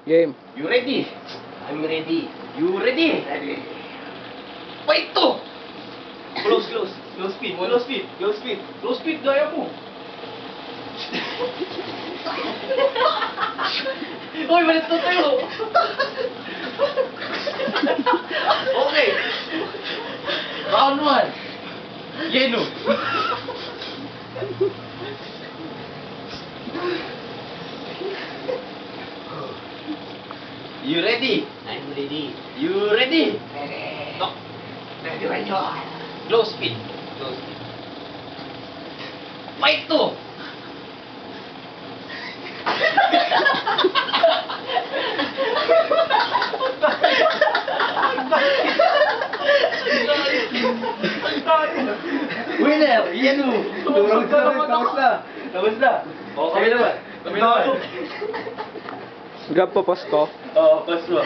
Game. You ready? I'm ready. You ready? Ready. Fight to! Close, close. Close speed. Close speed. Close speed. Close speed, gaya mo. Uy, malit to tayo. Okay. Round 1. Yeno. You ready? I'm ready. You ready? Ready. Stop. Ready when you are. Close speed. Close speed. Fight to! Winner! Yeno! Tapos na. Tapos na. O, kami naman. Kami naman. Grab pa Pasko. Oo, pass mo.